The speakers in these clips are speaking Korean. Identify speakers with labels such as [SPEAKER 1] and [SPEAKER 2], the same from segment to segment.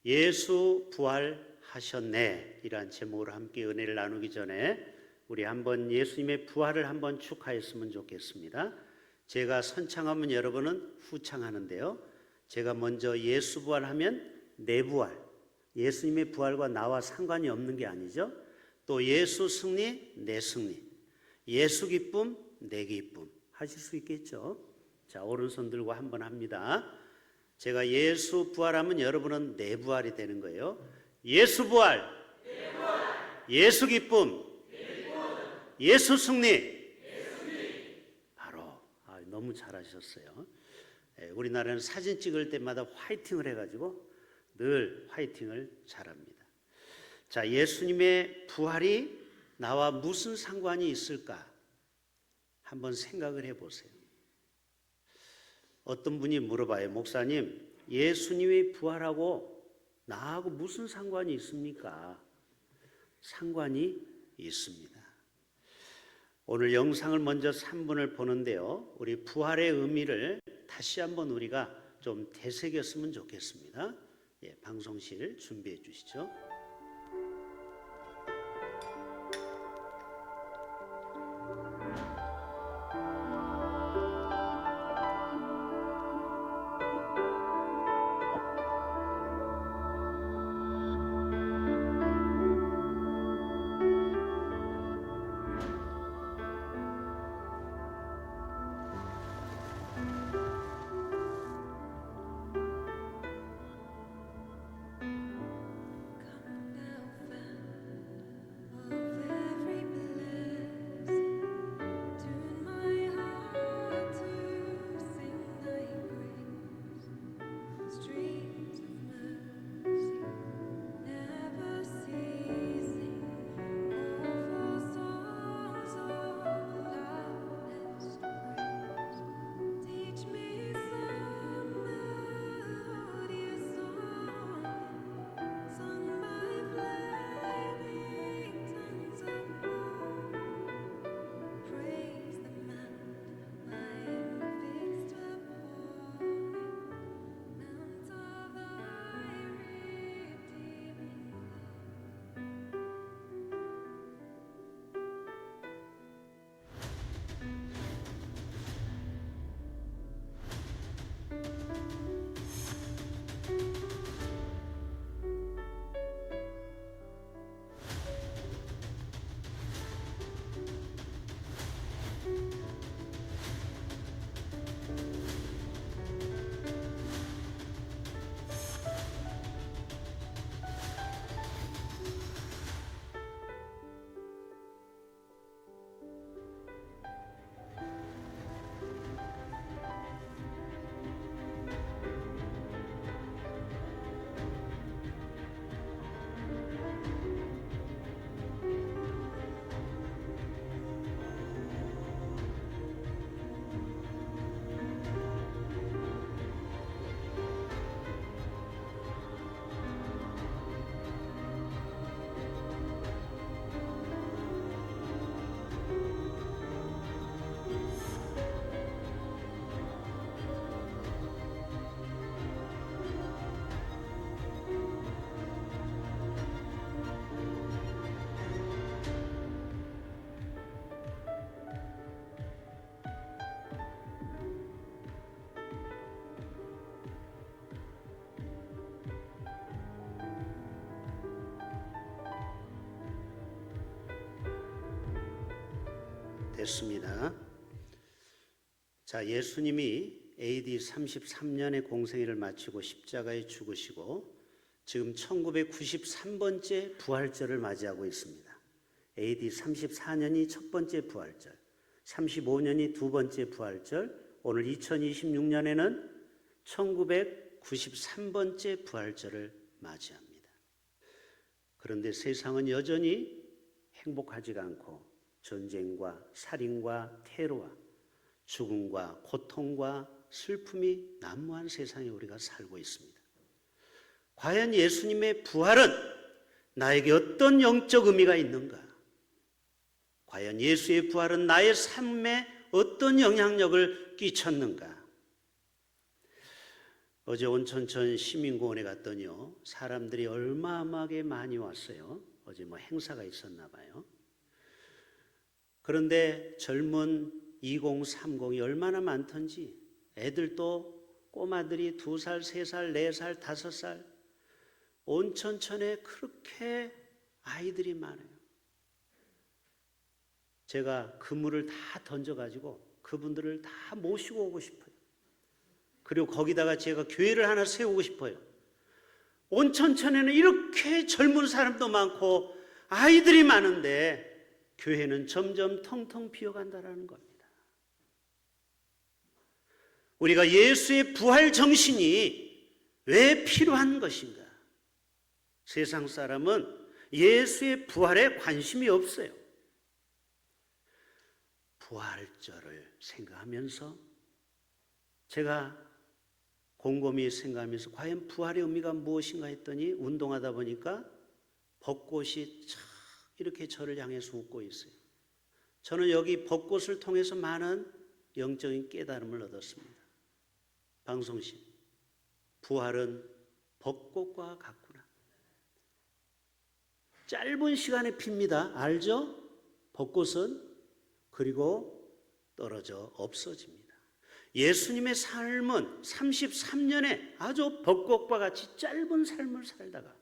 [SPEAKER 1] 예수 부활하셨네 이란 제목으로 함께 은혜를 나누기 전에 우리 한번 예수님의 부활을 한번 축하했으면 좋겠습니다. 제가 선창하면 여러분은 후창하는데요. 제가 먼저 예수 부활하면 내 부활, 예수님의 부활과 나와 상관이 없는 게 아니죠. 또 예수 승리, 내 승리, 예수 기쁨, 내 기쁨 하실 수 있겠죠. 자, 오른손 들고 한번 합니다. 제가 예수 부활하면 여러분은 내 부활이 되는 거예요. 예수 부활, 예수 기쁨, 예수 승리. 바로 너무 잘하셨어요. 우리나라는 사진 찍을 때마다 화이팅을 해가지고 늘 화이팅을 잘합니다. 자, 예수님의 부활이 나와 무슨 상관이 있을까? 한번 생각을 해보세요. 어떤 분이 물어봐요. 목사님, 예수님이 부활하고 나하고 무슨 상관이 있습니까? 상관이 있습니다. 오늘 영상을 먼저 3분을 보는데요. 우리 부활의 의미를 다시 한번 우리가 좀 되새겼으면 좋겠습니다. 방송실 준비해 주시죠. 됐습니다. 자, 예수님이 AD 33년에 공생애를 마치고 십자가에 죽으시고 지금 1993번째 부활절을 맞이하고 있습니다. AD 34년이 첫 번째 부활절, 35년이 두 번째 부활절, 오늘 2026년에는 1993번째 부활절을 맞이합니다. 그런데 세상은 여전히 행복하지가 않고 전쟁과 살인과 테러와 죽음과 고통과 슬픔이 난무한 세상에 우리가 살고 있습니다. 과연 예수님의 부활은 나에게 어떤 영적 의미가 있는가? 과연 예수의 부활은 나의 삶에 어떤 영향력을 끼쳤는가? 어제 온천천 시민공원에 갔더니요, 사람들이 얼마만하게 많이 왔어요. 어제 뭐 행사가 있었나 봐요. 그런데 젊은 2030이 얼마나 많던지, 애들도 꼬마들이 2살, 3살, 4살, 5살, 온천천에 그렇게 아이들이 많아요. 제가 그물을 다 던져가지고 그분들을 다 모시고 오고 싶어요. 그리고 거기다가 제가 교회를 하나 세우고 싶어요. 온천천에는 이렇게 젊은 사람도 많고 아이들이 많은데 교회는 점점 텅텅 비어간다는 겁니다. 우리가 예수의 부활 정신이 왜 필요한 것인가? 세상 사람은 예수의 부활에 관심이 없어요. 부활절을 생각하면서 제가 곰곰이 생각하면서 과연 부활의 의미가 무엇인가 했더니 운동하다 보니까 벚꽃이 참 이렇게 저를 향해서 웃고 있어요. 저는 여기 벚꽃을 통해서 많은 영적인 깨달음을 얻었습니다. 방송신, 부활은 벚꽃과 같구나. 짧은 시간에 핍니다. 알죠? 벚꽃은 그리고 떨어져 없어집니다. 예수님의 삶은 33년의 아주 벚꽃과 같이 짧은 삶을 살다가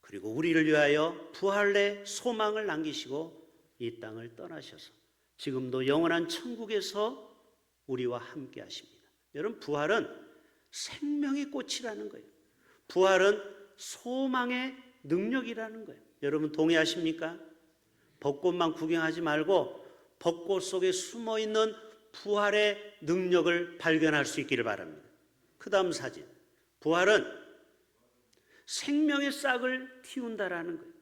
[SPEAKER 1] 그리고 우리를 위하여 부활의 소망을 남기시고 이 땅을 떠나셔서 지금도 영원한 천국에서 우리와 함께 하십니다. 여러분, 부활은 생명의 꽃이라는 거예요. 부활은 소망의 능력이라는 거예요. 여러분 동의하십니까? 벚꽃만 구경하지 말고 벚꽃 속에 숨어있는 부활의 능력을 발견할 수 있기를 바랍니다. 그 다음 사진. 부활은 생명의 싹을 틔운다라는 거예요.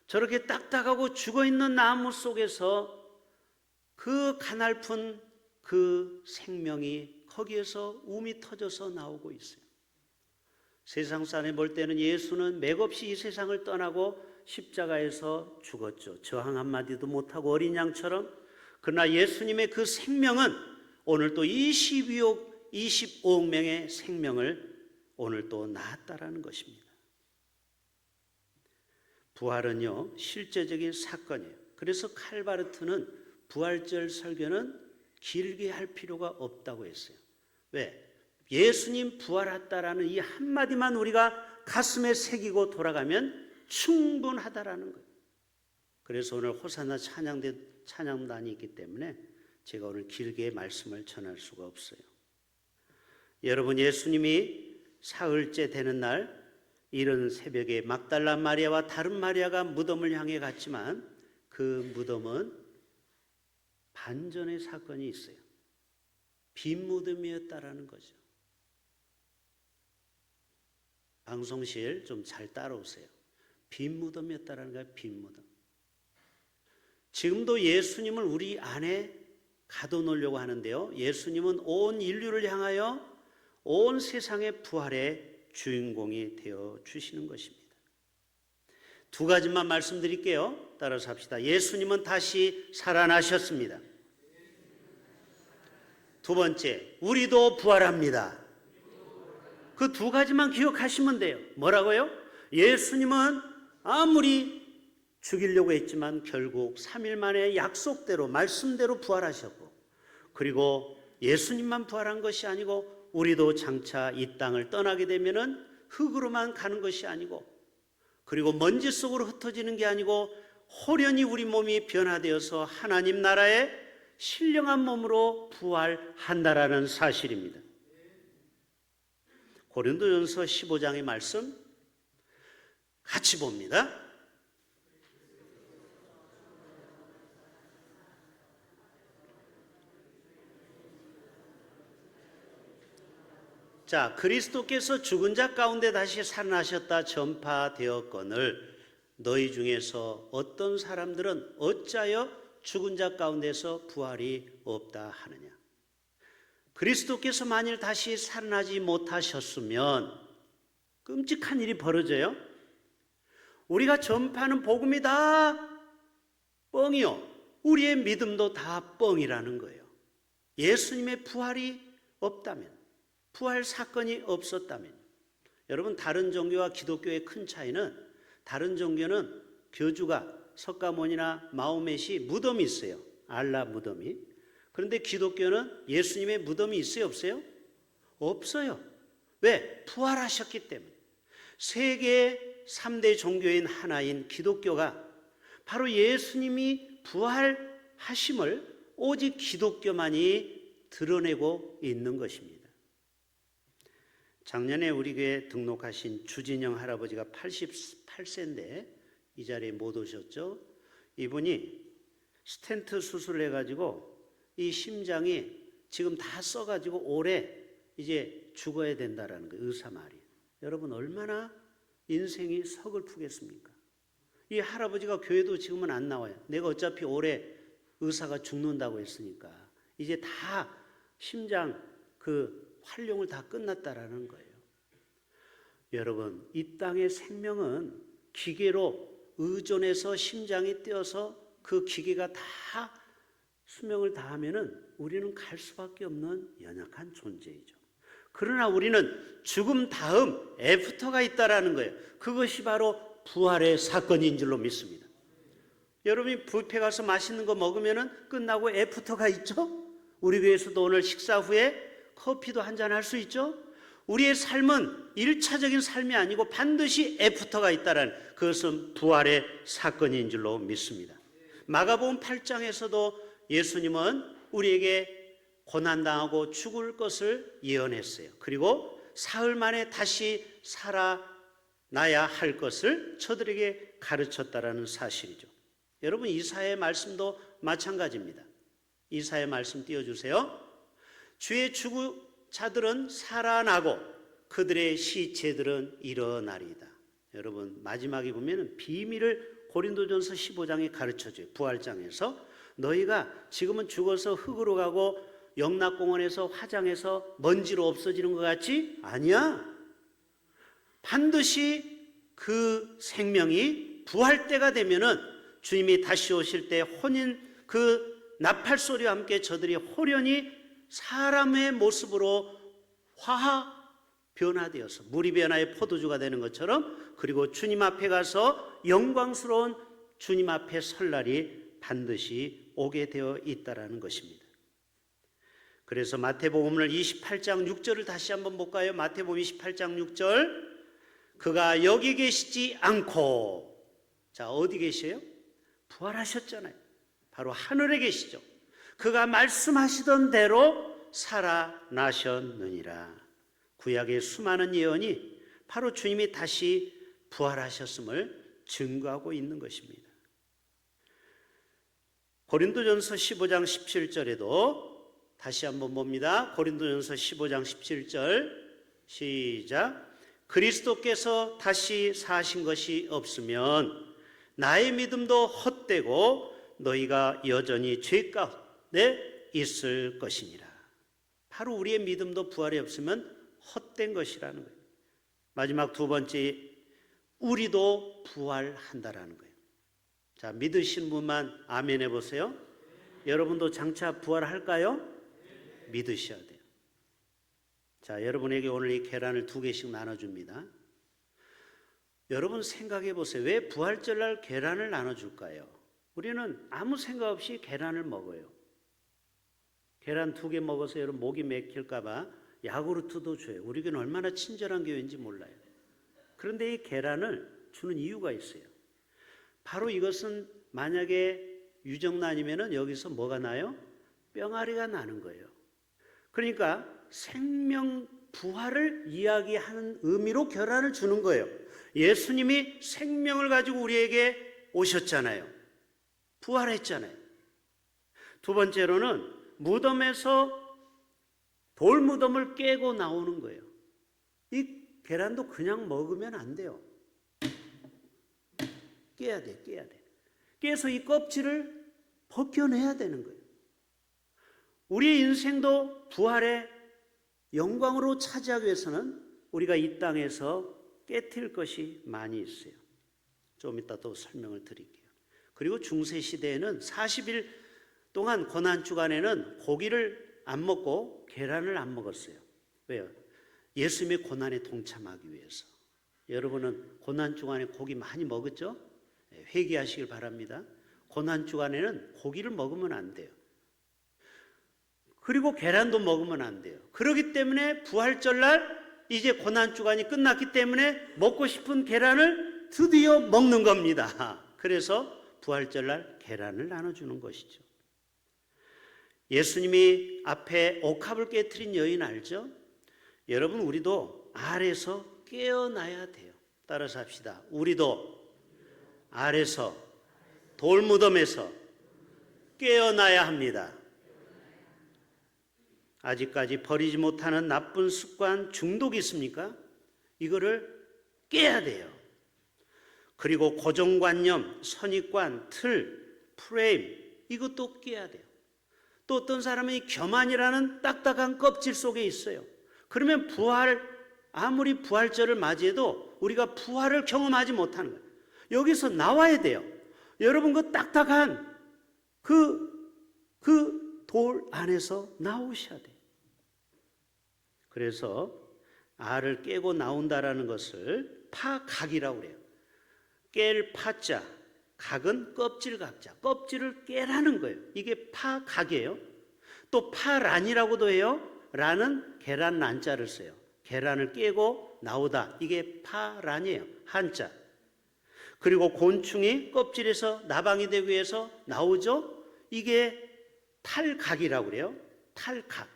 [SPEAKER 1] 저렇게 딱딱하고 죽어있는 나무 속에서 그 가냘픈 그 생명이 거기에서 움이 터져서 나오고 있어요. 세상 사람이 볼 때는 예수는 맥없이 이 세상을 떠나고 십자가에서 죽었죠. 저항 한마디도 못하고 어린 양처럼. 그러나 예수님의 그 생명은 오늘 또 25억 명의 생명을 오늘 또 낳았다라는 것입니다. 부활은요, 실제적인 사건이에요. 그래서 칼바르트는 부활절 설교는 길게 할 필요가 없다고 했어요. 왜? 예수님 부활했다라는 이 한마디만 우리가 가슴에 새기고 돌아가면 충분하다라는 거예요. 그래서 오늘 호산나 찬양단이 있기 때문에 제가 오늘 길게 말씀을 전할 수가 없어요. 여러분, 예수님이 사흘째 되는 날 이른 새벽에 막달라 마리아와 다른 마리아가 무덤을 향해 갔지만 그 무덤은 반전의 사건이 있어요. 빈 무덤이었다라는 거죠. 방송실 좀 잘 따라오세요. 빈 무덤이었다라는 거예요. 빈 무덤. 지금도 예수님을 우리 안에 가둬놓으려고 하는데요, 예수님은 온 인류를 향하여 온 세상의 부활의 주인공이 되어 주시는 것입니다. 두 가지만 말씀드릴게요. 따라서 합시다. 예수님은 다시 살아나셨습니다. 두 번째, 우리도 부활합니다. 그 두 가지만 기억하시면 돼요. 뭐라고요? 예수님은 아무리 죽이려고 했지만 결국 3일 만에 약속대로 말씀대로 부활하셨고, 그리고 예수님만 부활한 것이 아니고 우리도 장차 이 땅을 떠나게 되면은 흙으로만 가는 것이 아니고, 그리고 먼지 속으로 흩어지는 게 아니고 호련히 우리 몸이 변화되어서 하나님 나라의 신령한 몸으로 부활한다라는 사실입니다. 고린도전서 15장의 말씀 같이 봅니다. 자, 그리스도께서 죽은 자 가운데 다시 살아나셨다 전파되었거늘 너희 중에서 어떤 사람들은 어찌하여 죽은 자 가운데서 부활이 없다 하느냐. 그리스도께서 만일 다시 살아나지 못하셨으면 끔찍한 일이 벌어져요. 우리가 전파하는 복음이 다 뻥이요, 우리의 믿음도 다 뻥이라는 거예요. 예수님의 부활이 없다면, 부활 사건이 없었다면, 여러분 다른 종교와 기독교의 큰 차이는, 다른 종교는 교주가 석가모니나 마호멧이 무덤이 있어요. 알라 무덤이. 그런데 기독교는 예수님의 무덤이 있어요, 없어요? 없어요. 왜? 부활하셨기 때문에. 세계 3대 종교인 하나인 기독교가 바로 예수님이 부활하심을 오직 기독교만이 드러내고 있는 것입니다. 작년에 우리 교회에 등록하신 주진영 할아버지가 88세인데 이 자리에 못 오셨죠? 이분이 스텐트 수술을 해가지고 이 심장이 지금 다 써가지고 올해 이제 죽어야 된다라는 거예요. 의사 말이. 여러분 얼마나 인생이 서글프겠습니까? 이 할아버지가 교회도 지금은 안 나와요. 내가 어차피 올해 의사가 죽는다고 했으니까 이제 다 심장 그 활용을 다 끝났다라는 거예요. 여러분 이 땅의 생명은 기계로 의존해서 심장이 뛰어서 그 기계가 다 수명을 다하면은 우리는 갈 수밖에 없는 연약한 존재이죠. 그러나 우리는 죽음 다음 애프터가 있다라는 거예요. 그것이 바로 부활의 사건인 줄로 믿습니다. 여러분이 뷔페 가서 맛있는 거 먹으면은 끝나고 애프터가 있죠? 우리 교회에서도 오늘 식사 후에 커피도 한잔 할 수 있죠? 우리의 삶은 1차적인 삶이 아니고 반드시 애프터가 있다라는, 그것은 부활의 사건인 줄로 믿습니다. 마가복음 8장에서도 예수님은 우리에게 고난당하고 죽을 것을 예언했어요. 그리고 사흘 만에 다시 살아나야 할 것을 저들에게 가르쳤다라는 사실이죠. 여러분 이사야의 말씀도 마찬가지입니다. 이사야의 말씀 띄워주세요. 주의 죽은 살아나고 그들의 시체들은 일어나리이다. 여러분 마지막에 보면 비밀을 고린도전서 15장에 가르쳐줘요. 부활장에서 너희가 지금은 죽어서 흙으로 가고 영락공원에서 화장해서 먼지로 없어지는 것 같지? 아니야. 반드시 그 생명이 부활 때가 되면은 주님이 다시 오실 때 혼인 그 나팔 소리와 함께 저들이 호련히 사람의 모습으로 화하 변화되어서 물이 변화의 포도주가 되는 것처럼, 그리고 주님 앞에 가서 영광스러운 주님 앞에 설 날이 반드시 오게 되어 있다라는 것입니다. 그래서 마태복음을 28장 6절을 다시 한번 볼까요? 마태복음 28장 6절. 그가 여기 계시지 않고, 자 어디 계셔요? 부활하셨잖아요. 바로 하늘에 계시죠. 그가 말씀하시던 대로 살아나셨느니라. 구약의 수많은 예언이 바로 주님이 다시 부활하셨음을 증거하고 있는 것입니다. 고린도전서 15장 17절에도 다시 한번 봅니다. 고린도전서 15장 17절 시작. 그리스도께서 다시 사신 것이 없으면 나의 믿음도 헛되고 너희가 여전히 죄 가운데 있을 것이니라. 바로 우리의 믿음도 부활이 없으면 헛된 것이라는 거예요. 마지막 두 번째, 우리도 부활한다라는 거예요. 자, 믿으신 분만 아멘 해보세요. 여러분도 장차 부활할까요? 믿으셔야 돼요. 자, 여러분에게 오늘 이 계란을 2개씩 나눠줍니다. 여러분 생각해 보세요. 왜 부활절날 계란을 나눠줄까요? 우리는 아무 생각 없이 계란을 먹어요. 계란 2개 먹어서 여러분 목이 맥힐까 봐 야구르트도 줘요. 우리 교회는 얼마나 친절한 교회인지 몰라요. 그런데 이 계란을 주는 이유가 있어요. 바로 이것은 만약에 유정란이면은 여기서 뭐가 나요? 뿅아리가 나는 거예요. 그러니까 생명 부활을 이야기하는 의미로 계란을 주는 거예요. 예수님이 생명을 가지고 우리에게 오셨잖아요. 부활했잖아요. 두 번째로는 무덤에서 돌무덤을 깨고 나오는 거예요. 이 계란도 그냥 먹으면 안 돼요. 깨야 돼. 깨서 이 껍질을 벗겨내야 되는 거예요. 우리의 인생도 부활의 영광으로 차지하기 위해서는 우리가 이 땅에서 깨트릴 것이 많이 있어요. 좀 이따 또 설명을 드릴게요. 그리고 중세시대에는 40일 동안 고난주간에는 고기를 안 먹고 계란을 안 먹었어요. 왜요? 예수님의 고난에 동참하기 위해서. 여러분은 고난 주간에 고기 많이 먹었죠? 회개하시길 바랍니다. 고난 주간에는 고기를 먹으면 안 돼요. 그리고 계란도 먹으면 안 돼요. 그렇기 때문에 부활절날 이제 고난 주간이 끝났기 때문에 먹고 싶은 계란을 드디어 먹는 겁니다. 그래서 부활절날 계란을 나눠주는 것이죠. 예수님이 앞에 옥합을 깨트린 여인 알죠? 여러분, 우리도 아래서 깨어나야 돼요. 따라서 합시다. 우리도 아래서 돌무덤에서 깨어나야 합니다. 아직까지 버리지 못하는 나쁜 습관, 중독이 있습니까? 이거를 깨야 돼요. 그리고 고정관념, 선입관, 틀, 프레임, 이것도 깨야 돼요. 또 어떤 사람은 교만이라는 딱딱한 껍질 속에 있어요. 그러면 아무리 부활절을 맞이해도 우리가 부활을 경험하지 못하는 거예요. 여기서 나와야 돼요. 여러분, 그 딱딱한 그 돌 안에서 나오셔야 돼요. 그래서 알을 깨고 나온다라는 것을 파각이라고 그래요. 깰 파자, 각은 껍질 각자, 껍질을 깨라는 거예요. 이게 파각이에요. 또 파란이라고도 해요. 란은 계란 란자를 써요. 계란을 깨고 나오다, 이게 파란이에요. 한자. 그리고 곤충이 껍질에서 나방이 되기 위해서 나오죠. 이게 탈각이라고 그래요. 탈각.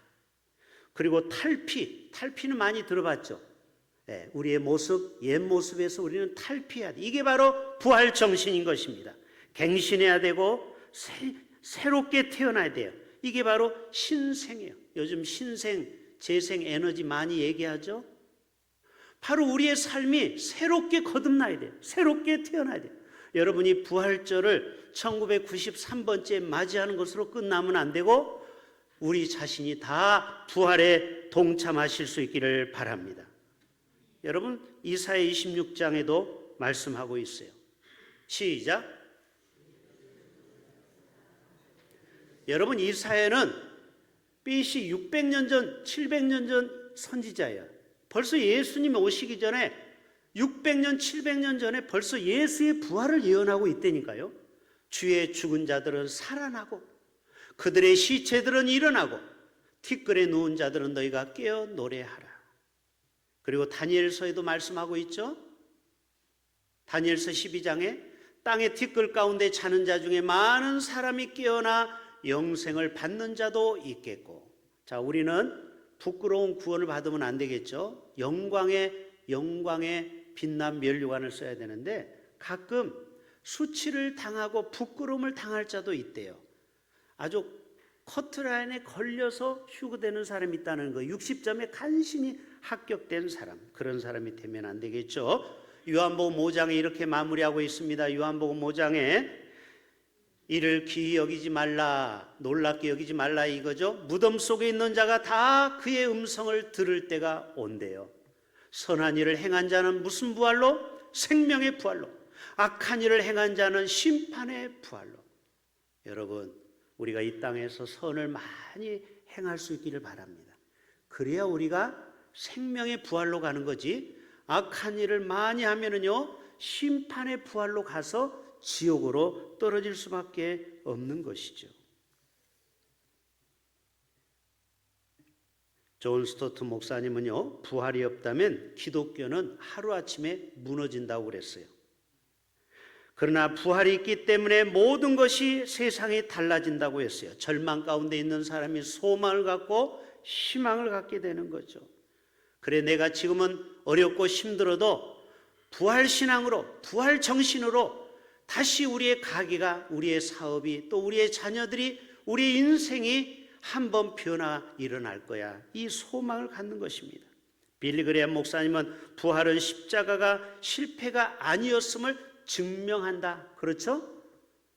[SPEAKER 1] 그리고 탈피는 많이 들어봤죠. 네, 우리의 모습, 옛 모습에서 우리는 탈피해야 돼. 이게 바로 부활 정신인 것입니다. 갱신해야 되고 새롭게 태어나야 돼요. 이게 바로 신생이에요. 요즘 신생, 재생 에너지 많이 얘기하죠. 바로 우리의 삶이 새롭게 거듭나야 돼요. 새롭게 태어나야 돼요. 여러분이 부활절을 1993번째 맞이하는 것으로 끝나면 안 되고 우리 자신이 다 부활에 동참하실 수 있기를 바랍니다. 여러분, 이사야 26장에도 말씀하고 있어요. 시작. 여러분, 이사야는 BC 600년 전, 700년 전 선지자예요. 벌써 예수님이 오시기 전에 600년, 700년 전에 벌써 예수의 부활을 예언하고 있다니까요. 주의 죽은 자들은 살아나고 그들의 시체들은 일어나고 티끌에 누운 자들은 너희가 깨어 노래하라. 그리고 다니엘서에도 말씀하고 있죠. 다니엘서 12장에 땅의 티끌 가운데 자는 자 중에 많은 사람이 깨어나 영생을 받는 자도 있겠고. 자, 우리는 부끄러운 구원을 받으면 안 되겠죠. 영광의 빛난 면류관을 써야 되는데 가끔 수치를 당하고 부끄러움을 당할 자도 있대요. 아주 커트라인에 걸려서 휴거되는 사람이 있다는 거, 60점에 간신히 합격된 사람, 그런 사람이 되면 안 되겠죠. 요한복음 5장에 이렇게 마무리하고 있습니다. 요한복음 5장에 이를 기이 여기지 말라, 놀랍게 여기지 말라, 이거죠. 무덤 속에 있는 자가 다 그의 음성을 들을 때가 온대요. 선한 일을 행한 자는 무슨 부활로? 생명의 부활로. 악한 일을 행한 자는 심판의 부활로. 여러분, 우리가 이 땅에서 선을 많이 행할 수 있기를 바랍니다. 그래야 우리가 생명의 부활로 가는 거지, 악한 일을 많이 하면은요 심판의 부활로 가서 지옥으로 떨어질 수밖에 없는 것이죠. 존 스토트 목사님은요, 부활이 없다면 기독교는 하루아침에 무너진다고 그랬어요. 그러나 부활이 있기 때문에 모든 것이 세상에 달라진다고 했어요. 절망 가운데 있는 사람이 소망을 갖고 희망을 갖게 되는 거죠. 그래, 내가 지금은 어렵고 힘들어도 부활신앙으로, 부활정신으로 다시 우리의 가게가, 우리의 사업이, 또 우리의 자녀들이, 우리의 인생이 한번 변화 일어날 거야, 이 소망을 갖는 것입니다. 빌리 그레이엄 목사님은 부활은 십자가가 실패가 아니었음을 증명한다, 그렇죠?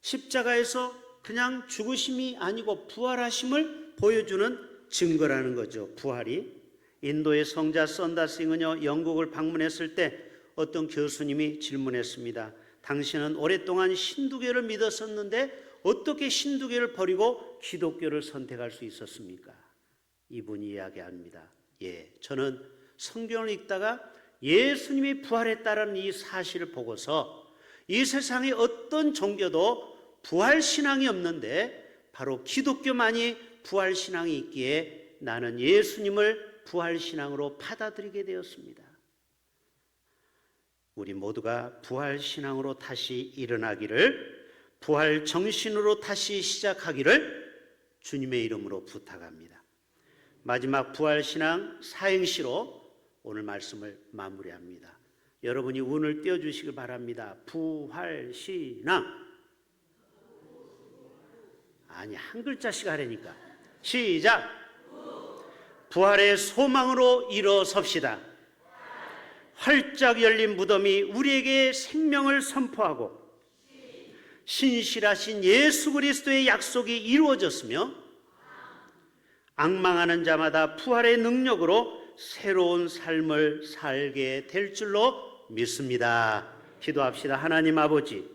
[SPEAKER 1] 십자가에서 그냥 죽으심이 아니고 부활하심을 보여주는 증거라는 거죠, 부활이. 인도의 성자 썬다싱은요, 영국을 방문했을 때 어떤 교수님이 질문했습니다. 당신은 오랫동안 힌두교를 믿었었는데 어떻게 힌두교를 버리고 기독교를 선택할 수 있었습니까? 이분이 이야기합니다. 저는 성경을 읽다가 예수님이 부활했다는 이 사실을 보고서 이 세상에 어떤 종교도 부활신앙이 없는데 바로 기독교만이 부활신앙이 있기에 나는 예수님을 부활신앙으로 받아들이게 되었습니다. 우리 모두가 부활신앙으로 다시 일어나기를, 부활정신으로 다시 시작하기를 주님의 이름으로 부탁합니다. 마지막 부활신앙 사행시로 오늘 말씀을 마무리합니다. 여러분이 운을 띄워주시길 바랍니다. 부활신앙. 아니, 한 글자씩 하라니까. 시작. 부활의 소망으로 일어섭시다. 활짝 열린 무덤이 우리에게 생명을 선포하고 신실하신 예수 그리스도의 약속이 이루어졌으며 앙망하는 자마다 부활의 능력으로 새로운 삶을 살게 될 줄로 믿습니다. 기도합시다. 하나님 아버지,